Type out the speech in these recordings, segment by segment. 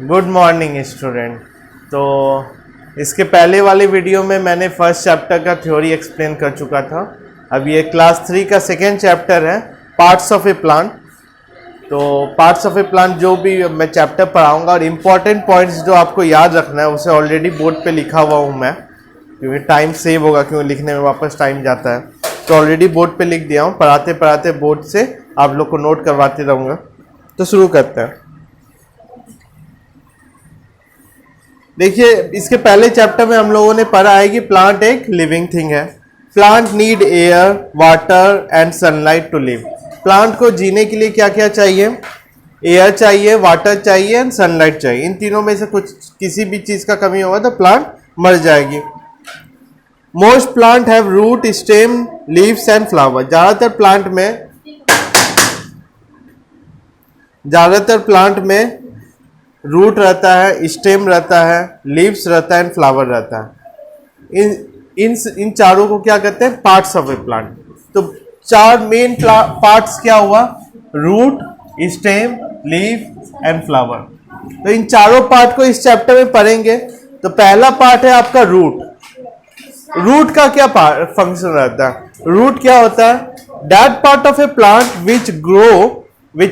Good morning student. तो इसके पहले वाले वीडियो में मैंने फर्स्ट चैप्टर का थ्योरी एक्सप्लेन कर चुका था। अब ये क्लास 3 का सेकेंड चैप्टर है, पार्ट्स ऑफ ए प्लांट। तो पार्ट्स ऑफ ए प्लांट जो भी मैं चैप्टर पढ़ाऊंगा और इम्पॉर्टेंट पॉइंट्स जो आपको याद रखना है उसे ऑलरेडी बोर्ड पे लिखा हुआ हूँ मैं, क्योंकि टाइम सेव होगा, क्योंकि लिखने में वापस टाइम जाता है। तो ऑलरेडी बोर्ड पे लिख दिया हूँ, पढ़ाते पढ़ाते बोर्ड से आप लोग को नोट करवाते रहूँगा। तो शुरू करते हैं। देखिए, इसके पहले चैप्टर में हम लोगों ने पढ़ा है कि प्लांट एक लिविंग थिंग है। Plant need air, water and sunlight to live. Plant को जीने के लिए क्या क्या चाहिए? एयर चाहिए, वाटर चाहिए एंड सनलाइट चाहिए। इन तीनों में से कुछ किसी भी चीज का कमी होगा तो प्लांट मर जाएगी। Most plant have root, stem, leaves and flower. ज्यादातर प्लांट में रूट रहता है, स्टेम रहता है, लीव्स रहता है एंड फ्लावर रहता है। इन चारों को क्या कहते हैं? Parts of a plant. तो चार मेन पार्ट्स क्या हुआ? Root, stem, leave and flower. तो इन चारों पार्ट को इस चैप्टर में पढ़ेंगे। तो पहला पार्ट है आपका रूट। रूट का क्या फंक्शन रहता है? रूट क्या होता है? That part of a plant which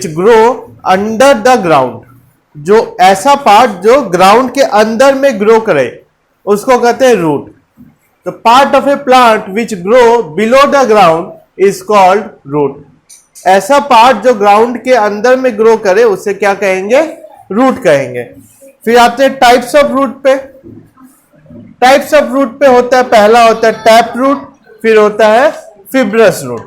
grow under the ground. जो ऐसा पार्ट जो ग्राउंड के अंदर में ग्रो करे उसको कहते हैं रूट। तो part of a plant which grow below the ground is called root. ऐसा पार्ट जो ग्राउंड के अंदर में ग्रो करे उसे क्या कहेंगे? रूट कहेंगे। फिर आते हैं टाइप्स ऑफ रूट पे। टाइप्स ऑफ रूट पे होता है, पहला होता है टैप रूट, फिर होता है फिब्रस रूट।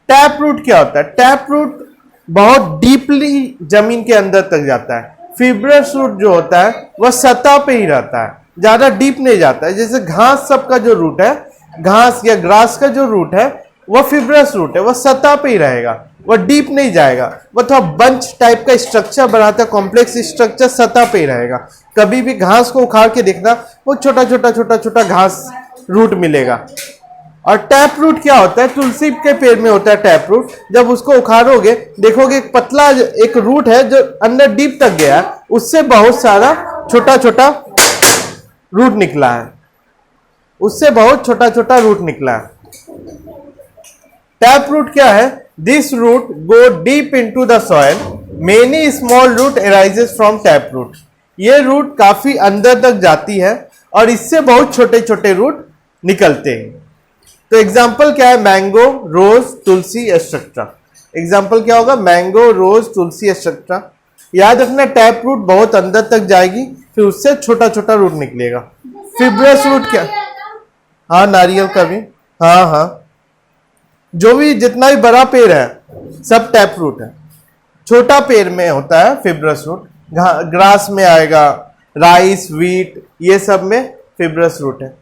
टैप रूट क्या होता है? टैप रूट बहुत डीपली जमीन के अंदर तक जाता है। फिब्रस रूट जो होता है वह सतह पे ही रहता है, ज्यादा डीप नहीं जाता है। जैसे घास सबका जो रूट है, घास या ग्रास का जो रूट है वह फिब्रस रूट है, वह सतह पे ही रहेगा, वह डीप नहीं जाएगा। वह थोड़ा बंच टाइप का स्ट्रक्चर बनाता है, कॉम्प्लेक्स स्ट्रक्चर, सतह पे ही रहेगा। कभी भी घास को उखाड़ के देखना, वो छोटा छोटा छोटा छोटा घास रूट मिलेगा। और टैप रूट क्या होता है? तुलसी के पेड़ में होता है टैप रूट। जब उसको उखाड़ोगे देखोगे एक पतला एक रूट है जो अंदर डीप तक गया है, उससे बहुत सारा छोटा छोटा रूट निकला है, उससे बहुत छोटा छोटा रूट निकला है। टैप रूट क्या है? This root go deep into the soil, many small root arises from tap root. ये रूट काफी अंदर तक जाती है और इससे बहुत छोटे छोटे रूट निकलते हैं। तो एग्जाम्पल क्या है? मैंगो, रोज, तुलसी, एटसेट्रा। एग्जाम्पल क्या होगा? मैंगो, रोज, तुलसी, एटसेट्रा। याद रखना, टैप रूट बहुत अंदर तक जाएगी, फिर उससे छोटा छोटा रूट निकलेगा। फिब्रस रूट क्या? हाँ, नारियल का भी। हाँ, जो भी जितना भी बड़ा पेड़ है सब टैप रूट है। छोटा पेड़ में होता है फिब्रस रूट, ग्रास में आएगा, राइस, व्हीट, ये सब में फिब्रस रूट है।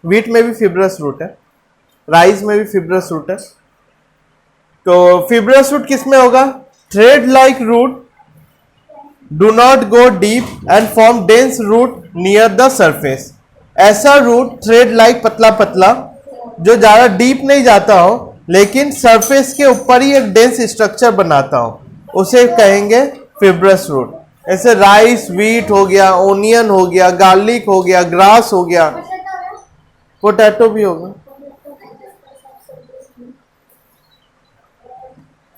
व्हीट में भी फिब्रस रूट है, राइस में भी फिब्रस रूट है। तो फिब्रस रूट किस में होगा? Thread like root do not go deep and form dense root near the surface. ऐसा रूट थ्रेड लाइक, पतला पतला, जो ज्यादा डीप नहीं जाता हो लेकिन सरफेस के ऊपर ही एक डेंस स्ट्रक्चर बनाता हो, उसे कहेंगे फिब्रस रूट। ऐसे राइस, व्हीट हो गया, ओनियन हो गया, गार्लिक हो गया, ग्रास हो गया, पोटैटो भी होगा।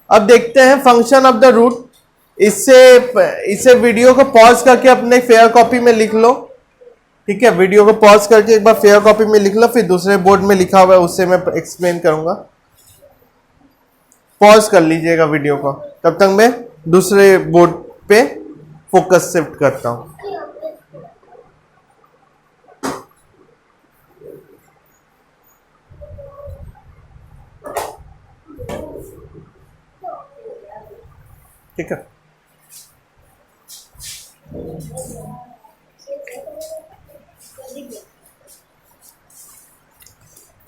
अब देखते हैं फंक्शन ऑफ द रूट। इससे वीडियो को पॉज करके अपने फेयर कॉपी में लिख लो, ठीक है? वीडियो को पॉज करके एक बार फेयर कॉपी में लिख लो, फिर दूसरे बोर्ड में लिखा हुआ है उससे मैं एक्सप्लेन करूंगा। पॉज कर लीजिएगा वीडियो को, तब तक मैं दूसरे बोर्ड पे फोकस शिफ्ट करता हूं। ठीक है?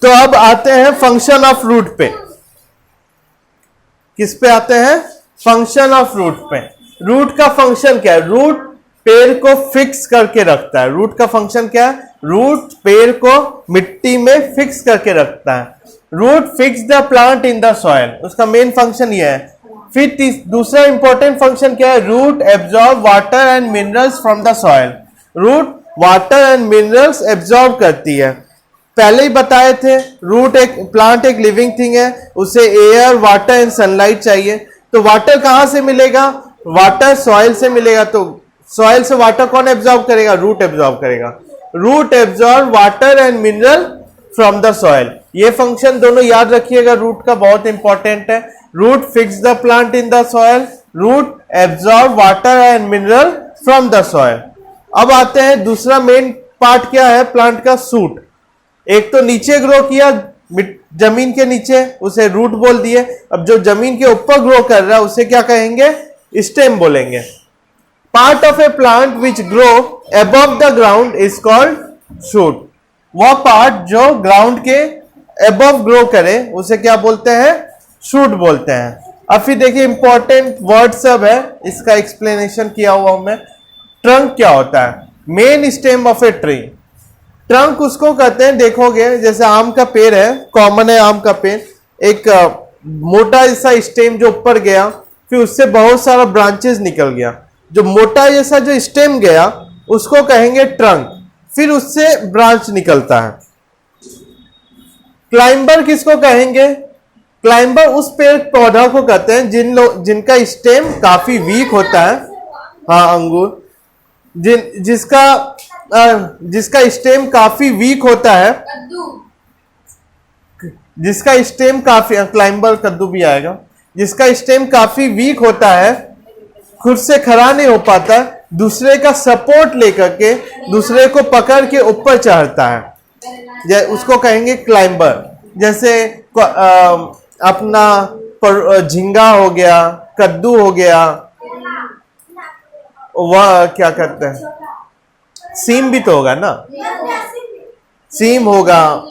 तो अब आते हैं फंक्शन ऑफ रूट पे। किस पे आते हैं? फंक्शन ऑफ रूट पे। रूट का फंक्शन क्या है? रूट पेड़ को फिक्स करके रखता है। रूट का फंक्शन क्या है? रूट पेड़ को मिट्टी में फिक्स करके रखता है। Root fix the plant in the soil. उसका मेन फंक्शन ये है। फिर दूसरा इंपॉर्टेंट फंक्शन क्या है, root absorb water and minerals from the soil. Root water and minerals absorb करती है, पहले ही बताए थे। रूट एक प्लांट एक लिविंग थिंग है, उसे एयर वाटर एंड सनलाइट चाहिए। तो वाटर कहां से मिलेगा, वाटर सॉइल से मिलेगा। तो सॉइल से वाटर कौन एब्जॉर्ब करेगा, रूट एब्जॉर्ब करेगा। Root absorb water and mineral from the soil. ये फंक्शन दोनों याद रखिएगा, रूट का बहुत इंपॉर्टेंट है। Root fix the plant in the soil, root absorb water and mineral from the soil. अब आते हैं दूसरा मेन पार्ट क्या है प्लांट का, सूट। एक तो नीचे ग्रो किया जमीन के नीचे, उसे रूट बोल दिए। अब जो जमीन के ऊपर ग्रो कर रहा है उसे क्या कहेंगे, स्टेम बोलेंगे। Part of a plant which grow above the ground is called shoot. वह पार्ट जो ग्राउंड के अबव ग्रो करे उसे क्या बोलते हैं, शूट बोलते हैं। अब फिर देखिए इंपॉर्टेंट वर्ड सब है, इसका एक्सप्लेनेशन किया हुआ हूं मैं। ट्रंक क्या होता है, main stem of a tree. Trunk उसको कहते हैं, देखोगे जैसे आम का पेड़ है, कॉमन है आम का पेड़, एक मोटा जैसा स्टेम जो ऊपर गया, फिर उससे बहुत सारा ब्रांचेस निकल गया। जो मोटा जैसा जो स्टेम गया उसको कहेंगे ट्रंक, फिर उससे ब्रांच निकलता है। क्लाइंबर किसको कहेंगे, क्लाइंबर उस पेड़ पौधा को कहते हैं जिनका स्टेम काफी वीक होता है। हाँ अंगूर, जिसका स्टेम काफी वीक होता है, जिसका स्टेम काफी, क्लाइंबर कद्दू भी आएगा, जिसका स्टेम काफी वीक होता है, खुद से खड़ा नहीं हो पाता, दूसरे का सपोर्ट लेकर के दूसरे को पकड़ के ऊपर चढ़ता है, उसको कहेंगे क्लाइंबर। जैसे अपना झींगा हो गया, कद्दू हो गया, वह क्या करते हैं, सीम भी तो होगा ना, सीम होगा।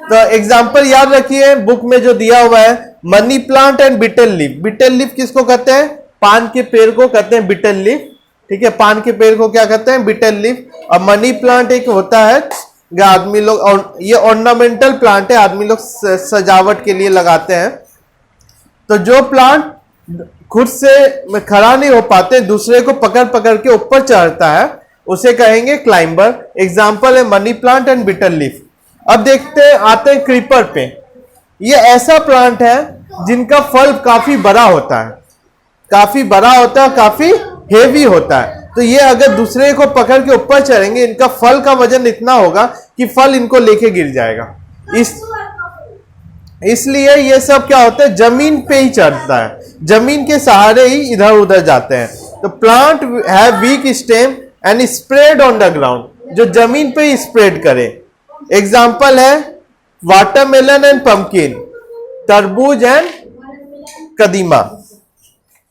तो एग्जाम्पल याद रखिए, बुक में जो दिया हुआ है, money plant and betel leaf. Betel leaf किसको कहते हैं, पान के पेड़ को कहते हैं बिटल लीफ। ठीक है, पान के पेड़ को क्या कहते हैं, बिटल लीफ। और मनी प्लांट एक होता है आदमी लोग, और ये ऑर्नामेंटल प्लांट है, आदमी लोग सजावट के लिए लगाते हैं। तो जो प्लांट खुद से खड़ा नहीं हो पाते, दूसरे को पकड़ पकड़ के ऊपर चढ़ता है, उसे कहेंगे क्लाइंबर। एग्जाम्पल है money plant and bitter leaf. अब देखते आते हैं क्रीपर पे। ये ऐसा प्लांट है जिनका फल काफी बड़ा होता है, काफी बड़ा होता है, काफी हेवी होता है। तो ये अगर दूसरे को पकड़ के ऊपर चढ़ेंगे, इनका फल का वजन इतना होगा कि फल इनको लेके गिर जाएगा। इसलिए ये सब क्या होता है, जमीन पे ही चढ़ता है, जमीन के सहारे ही इधर उधर जाते हैं। तो plant have week stem and spread on the ground, जो जमीन पे ही स्प्रेड करे। एग्जाम्पल है वाटरमेलन एंड पंपकिन, तरबूज एंड कदीमा।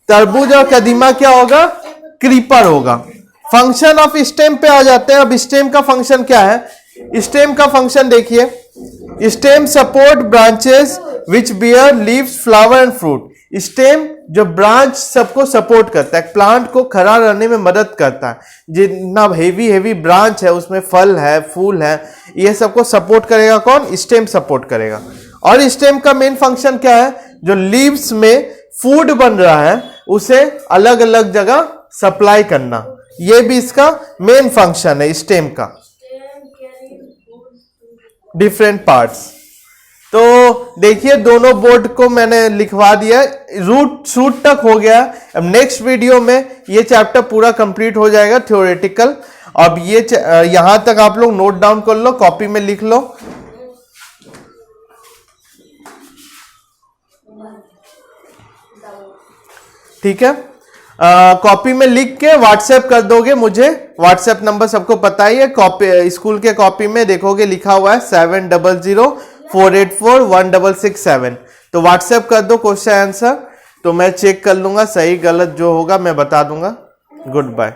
तरबूज और कदीमा क्या होगा, क्रीपर होगा। फंक्शन ऑफ स्टेम पे आ जाते हैं। अब स्टेम का फंक्शन क्या है, स्टेम का फंक्शन देखिए, stem support branches which bear leaves flower and fruit. Stem जो ब्रांच सबको सपोर्ट करता है, प्लांट को खड़ा रहने में मदद करता है। जितना हेवी ब्रांच है उसमें फल है, फूल है, ये सबको सपोर्ट करेगा कौन, स्टेम सपोर्ट करेगा। और स्टेम का मेन फंक्शन क्या है, जो लीव्स में फूड बन रहा है उसे अलग अलग जगह सप्लाई करना, ये भी इसका मेन फंक्शन है स्टेम का। Different parts. तो देखिए दोनों बोर्ड को मैंने लिखवा दिया, रूट शूट तक हो गया। अब नेक्स्ट वीडियो में ये चैप्टर पूरा कंप्लीट हो जाएगा थ्योरेटिकल। अब ये यहां तक आप लोग नोट डाउन कर लो, कॉपी में लिख लो। ठीक है, कॉपी में लिख के व्हाट्सएप कर दोगे मुझे। व्हाट्सएप नंबर सबको पता ही है, कॉपी स्कूल के कॉपी में देखोगे लिखा हुआ है 7004841667। तो व्हाट्सएप कर दो क्वेश्चन आंसर, तो मैं चेक कर लूंगा, सही गलत जो होगा मैं बता दूंगा। Good bye.